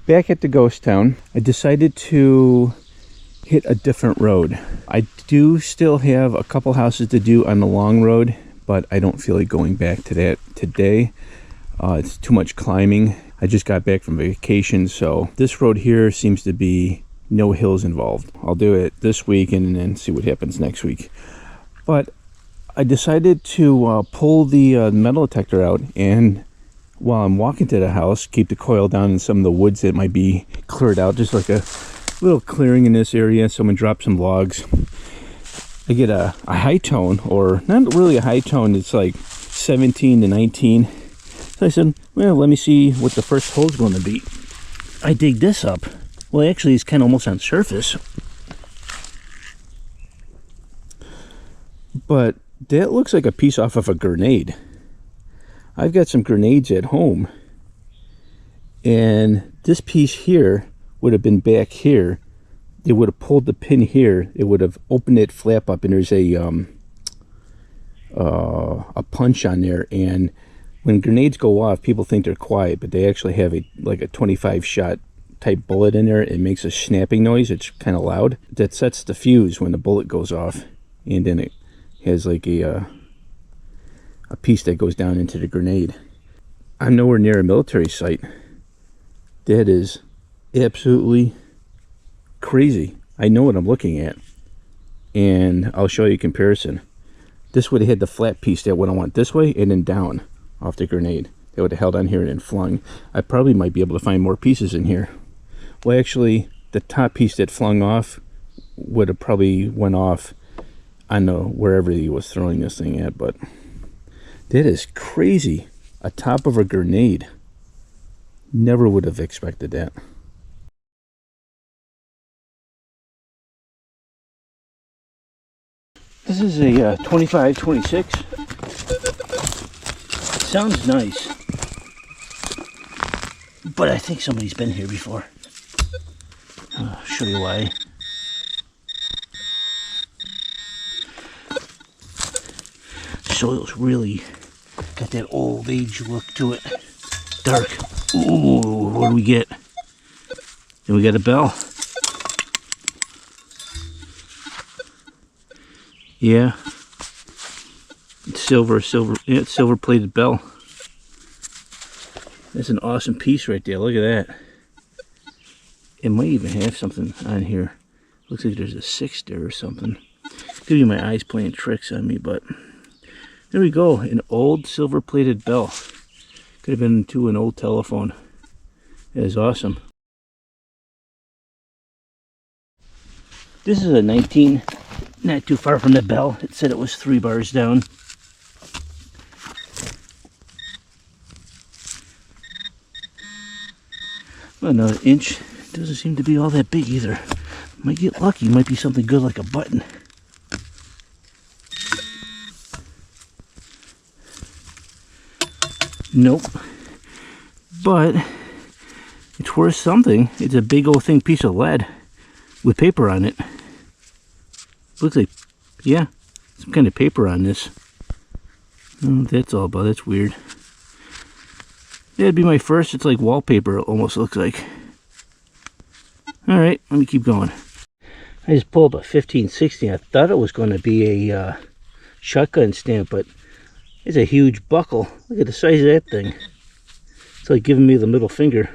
Back at the ghost town, I decided to hit a different road. I do still have a couple houses to do on the long road, but I don't feel like going back to that today. It's too much climbing. I just got back from vacation, so this road here seems to be no hills involved. I'll do it this week and then see what happens next week. But I decided to pull the metal detector out, and while I'm walking to the house, keep the coil down in some of the woods that might be cleared out, just like a little clearing in this area. Someone dropped some logs. I get a high tone, or not really a high tone, it's like 17 to 19. So I said, well, let me see what the first hole's going to be. I dig this up. Well, actually, it's kind of almost on surface. But that looks like a piece off of a grenade. I've got some grenades at home. And this piece here would have been back here. It would have pulled the pin here. It would have opened it flap up, and there's a punch on there. And when grenades go off, people think they're quiet, but they actually have like a 25 shot type bullet in there. It makes a snapping noise. It's kind of loud. That sets the fuse when the bullet goes off, and then it has like a piece that goes down into the grenade. I'm nowhere near a military site. That is absolutely crazy. I know what I'm looking at, and I'll show you a comparison. This would have had the flat piece that would have went this way and then down off the grenade. They would have held on here and then flung. I probably might be able to find more pieces in here. Well, actually, the top piece that flung off would have probably went off on wherever he was throwing this thing at. But that is crazy. A top of a grenade. Never would have expected that. This is a 25-26. Sounds nice, but I think somebody's been here before. I'll show you why. Soil's really got that old age look to it. Dark. Ooh, what do we get? Then we got a bell. Yeah. It's silver, yeah, it's silver plated bell. That's an awesome piece right there. Look at that. It might even have something on here. Looks like there's a 6 there or something. Could be my eyes playing tricks on me, but there we go. An old silver plated bell. Could have been to an old telephone. That is awesome. This is a 19, not too far from the bell. It said it was 3 bars down. Well, another inch. Doesn't seem to be all that big either. Might get lucky. Might be something good like a button. Nope. But it's worth something. It's a big old thing piece of lead with paper on it. Looks like, yeah, some kind of paper on this. I don't know what that's all about. That's weird. That'd be my first. It's like wallpaper, it almost looks like. Alright, let me keep going. I just pulled up a 1560. I thought it was going to be a shotgun stamp, but it's a huge buckle. Look at the size of that thing. It's like giving me the middle finger.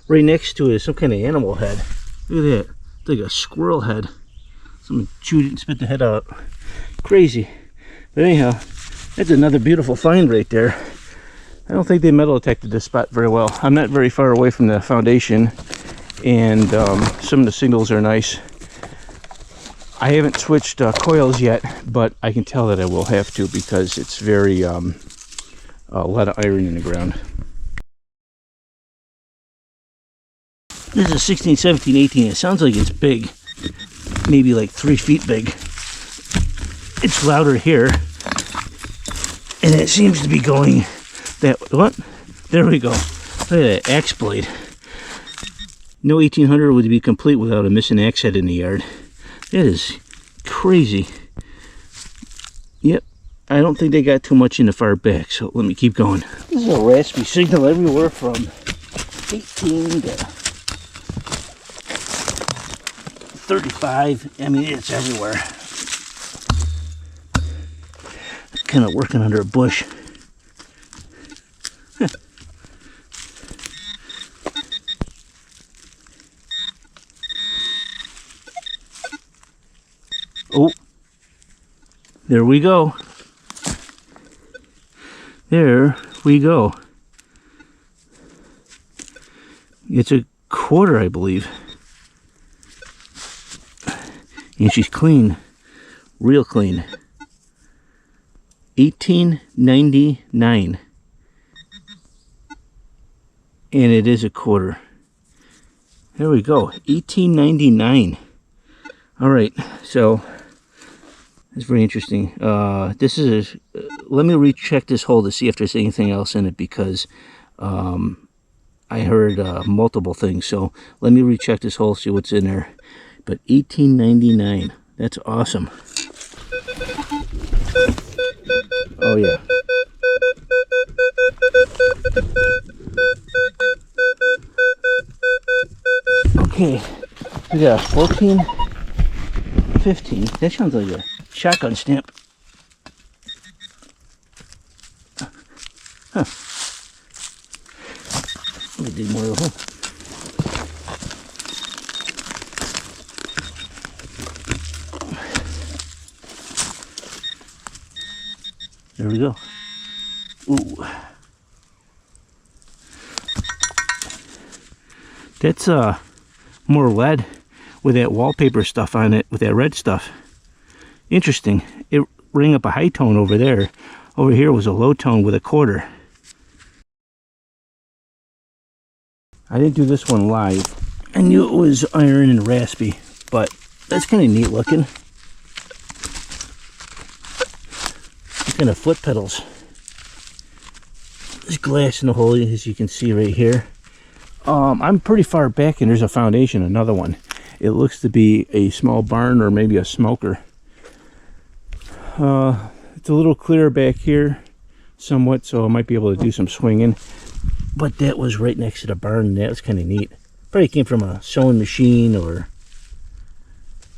Right next to it is some kind of animal head. Look at that. It's like a squirrel head. Someone chewed it and spit the head out. Crazy. But anyhow, that's another beautiful find right there. I don't think they metal detected this spot very well. I'm not very far away from the foundation, and some of the signals are nice. I haven't switched coils yet, but I can tell that I will have to because it's very a lot of iron in the ground. This is a 16, 17, 18. It sounds like it's big. Maybe like 3 feet big. It's louder here. And it seems to be going that, what? There we go. Look at that axe blade. No 1800 would be complete without a missing axe head in the yard. That is crazy. Yep, I don't think they got too much in the far back, so let me keep going. This is a raspy signal everywhere from 18 to 35. I mean, it's everywhere. Kind of working under a bush. Oh, there we go. There we go. It's a quarter, I believe. And she's clean, real clean. 1899. And it is a quarter. There we go, 1899. All right, so it's very interesting. This is let me recheck this hole to see if there's anything else in it, because I heard multiple things. So let me recheck this hole, see what's in there. But 1899, that's awesome. Oh yeah. Okay, we got 14, 15. That sounds like a shotgun stamp. Huh. Let me dig more of the hole. There we go. Ooh. That's more lead with that wallpaper stuff on it, with that red stuff. Interesting. It rang up a high tone over there. Over here was a low tone with a quarter. I didn't do this one live. I knew it was iron and raspy, but that's kind of neat looking. Kind of foot pedals. There's glass in the hole, as you can see right here. I'm pretty far back, and there's a foundation, another one. It looks to be a small barn or maybe a smoker. It's a little clearer back here somewhat, so I might be able to do some swinging. But that was right next to the barn, and that was kind of neat. Probably came from a sewing machine, or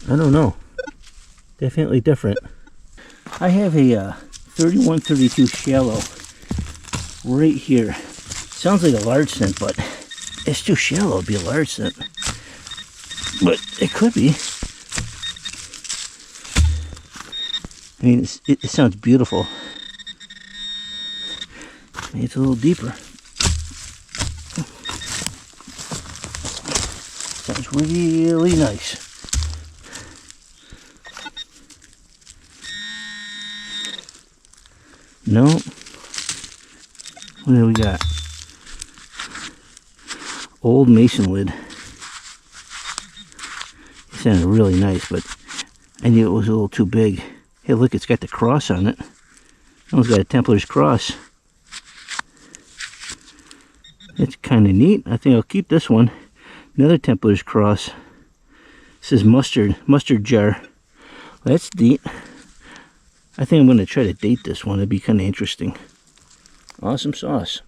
I don't know. Definitely different. I have a 3132 shallow right here. Sounds like a large cent, but it's too shallow to be a large cent. But it could be. I mean, it sounds beautiful. Maybe it's a little deeper. Sounds really nice. No. What do we got? Old mason lid. It sounded really nice, but I knew it was a little too big. Hey, look, it's got the cross on it. Almost got a Templar's cross. It's kind of neat. I think I'll keep this one. Another Templar's cross. It says mustard jar. That's neat. I think I'm going to try to date this one. It'd be kind of interesting. Awesome sauce.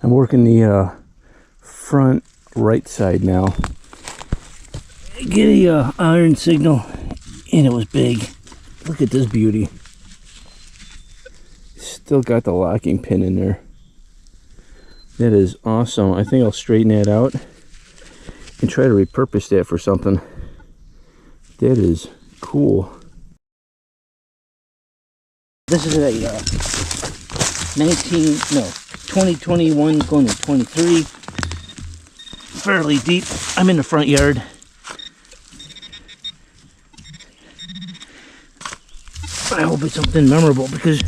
I'm working the front right side now. Get a iron signal, and it was big. Look at this beauty. Still got the locking pin in there. That is awesome. I think I'll straighten that out and try to repurpose that for something. That is cool. This is a 2021 going to 23. Fairly deep. I'm in the front yard. I hope it's something memorable, because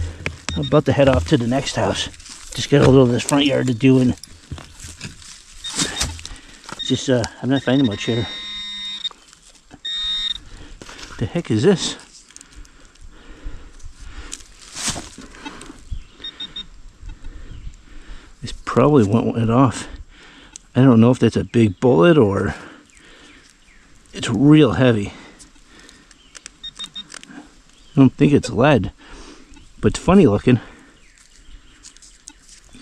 I'm about to head off to the next house. Just got a little of this front yard to do, and it's just I'm not finding much here. The heck is this? This probably went off. I don't know if that's a big bullet or it's real heavy. I don't think it's lead, but it's funny looking.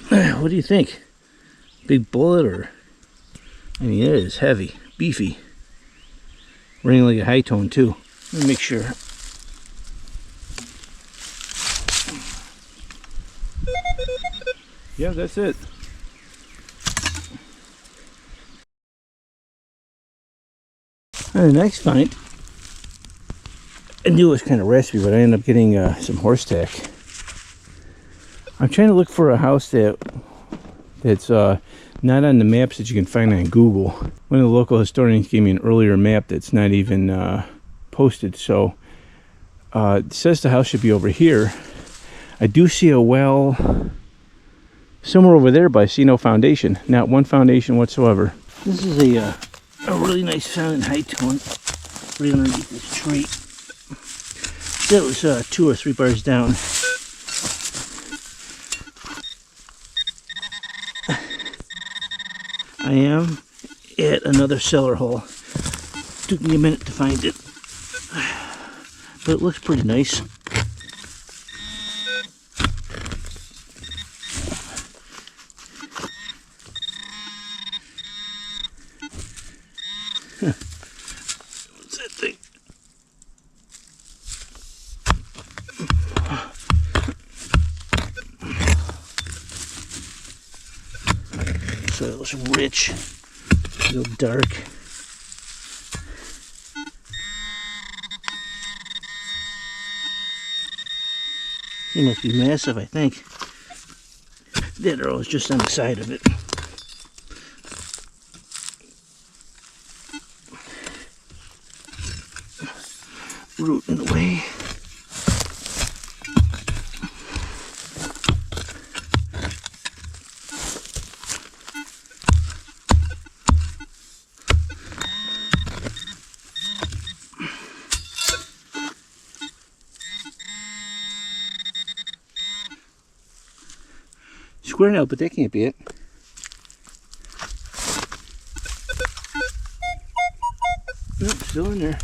What do you think? Big bullet, or I mean, it is heavy, beefy. Running like a high tone too. Let me make sure. Yeah, that's it. And the next find, I knew it was kind of raspy, but I ended up getting some horse tack. I'm trying to look for a house that's not on the maps that you can find on Google. One of the local historians gave me an earlier map that's not even posted, so it says the house should be over here. I do see a well somewhere over there, but I see no foundation. Not one foundation whatsoever. This is a really nice sounding high tone right underneath this tree. That was 2 or 3 bars down. I am at another cellar hole. Took me a minute to find it, but it looks pretty nice. What's that thing? Soil's rich, a little dark. It must be massive, I think. That arrow is just on the side of it. Root in the way. Square now, but that can't be it. Nope, still in there.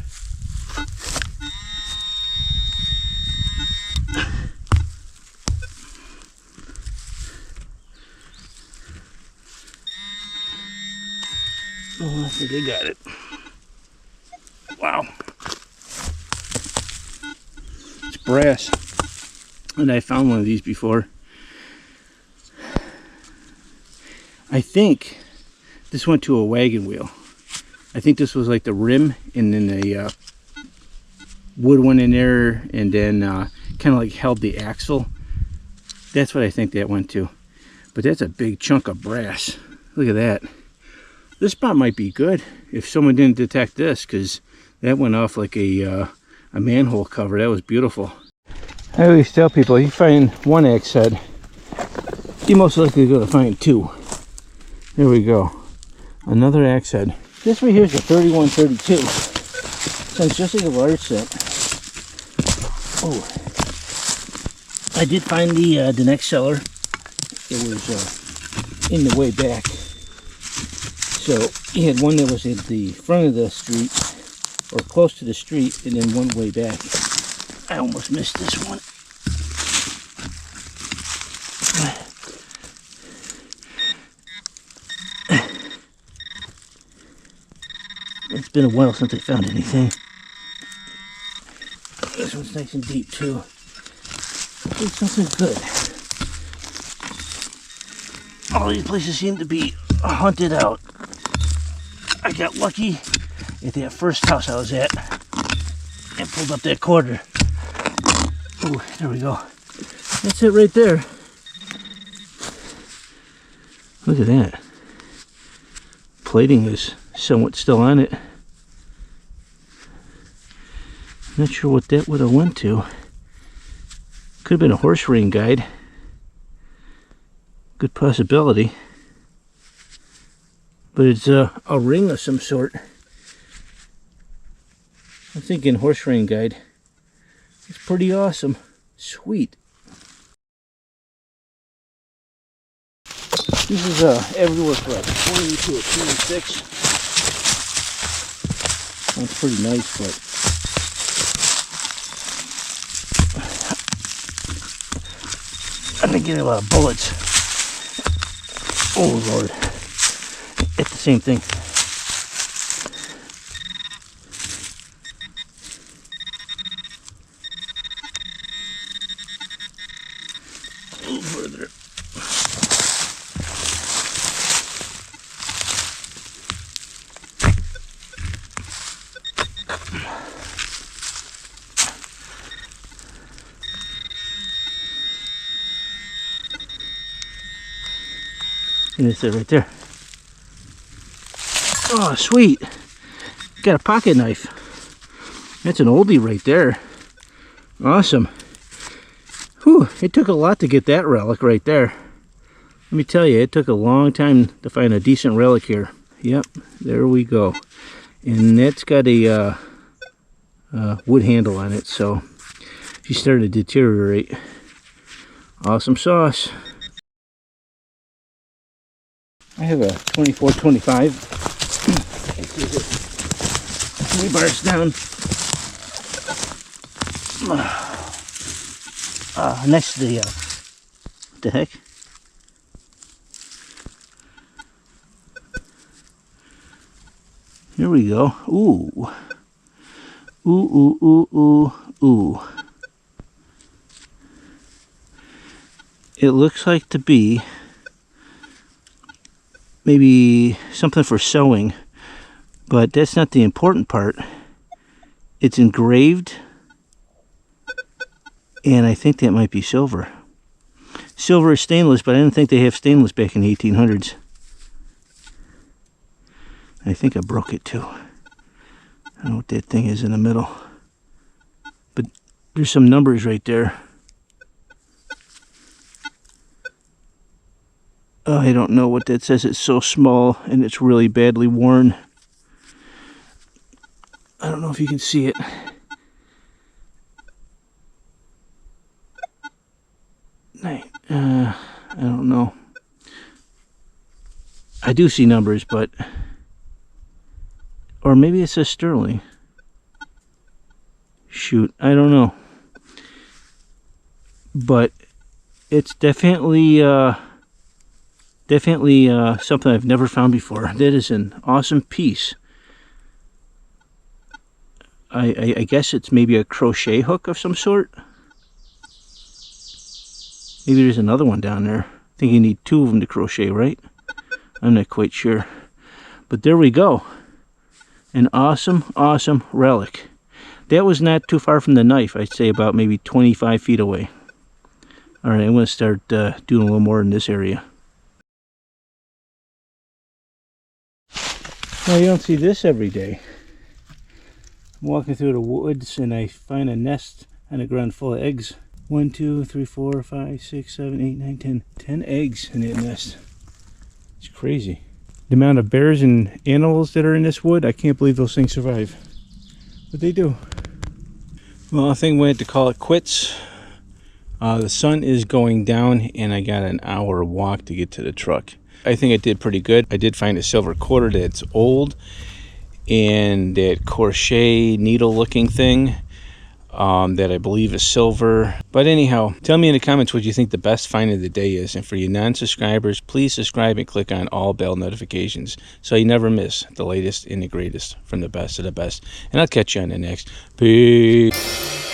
Oh, I think I got it. Wow. It's brass. And I found one of these before. I think this went to a wagon wheel. I think this was like the rim, and then the wood went in there, and then kind of like held the axle. That's what I think that went to. But that's a big chunk of brass. Look at that. This spot might be good if someone didn't detect this, because that went off like a manhole cover. That was beautiful. I always tell people, you find one axe head, you're most likely going to find 2. There we go. Another axe head. This right here is a 3132. Sounds just like a large set. Oh, I did find the next cellar. It was in the way back. So he had one that was at the front of the street, or close to the street, and then one way back. I almost missed this one. It's been a while since I found anything. This one's nice and deep too. It's something good. All these places seem to be hunted out. I got lucky at that first house I was at and pulled up that quarter. Oh, there we go. That's it right there. Look at that. Plating is somewhat still on it. Not sure what that would have went to. Could have been a horse ring guide. Good possibility. But it's a ring of some sort. I'm thinking horse ring guide. It's pretty awesome. Sweet. This is everywhere from a 20 to a 26. Sounds pretty nice, but I've been getting a lot of bullets. Oh Lord. It's the same thing. And it's right there. Oh, sweet. Got a pocket knife. That's an oldie right there. Awesome. Whew, it took a lot to get that relic right there. Let me tell you, it took a long time to find a decent relic here. Yep, there we go. And that's got a wood handle on it, so she started to deteriorate. Awesome sauce. I have a 24-25. 3 bars down. Next to the what the heck? Here we go. Ooh. Ooh, ooh, ooh, ooh, ooh. It looks like to be maybe something for sewing, but that's not the important part. It's engraved, and I think that might be silver. Silver is stainless, but I didn't think they have stainless back in the 1800s. I think I broke it too. I don't know what that thing is in the middle, but there's some numbers right there. Oh, I don't know what that says. It's so small and it's really badly worn. I don't know if you can see it. I don't know. I do see numbers, but... Or maybe it says sterling. Shoot, I don't know. But it's definitely something I've never found before. That is an awesome piece. I guess it's maybe a crochet hook of some sort. Maybe there's another one down there. I think you need 2 of them to crochet, right? I'm not quite sure. But there we go. An awesome, awesome relic. That was not too far from the knife. I'd say about maybe 25 feet away. Alright, I'm going to start doing a little more in this area. Well, you don't see this every day. I'm walking through the woods and I find a nest on the ground full of eggs. 1, 2, 3, 4, 5, 6, 7, 8, 9, 10. 10 eggs in that nest. It's crazy. The amount of bears and animals that are in this wood, I can't believe those things survive. But they do. Well, I think we had to call it quits. The sun is going down and I got an hour walk to get to the truck. I think I did pretty good. I did find a silver quarter that's old, and that crochet needle looking thing that I believe is silver. But anyhow, tell me in the comments what you think the best find of the day is. And for you non-subscribers, please subscribe and click on all bell notifications so you never miss the latest and the greatest from the best of the best. And I'll catch you on the next. Peace.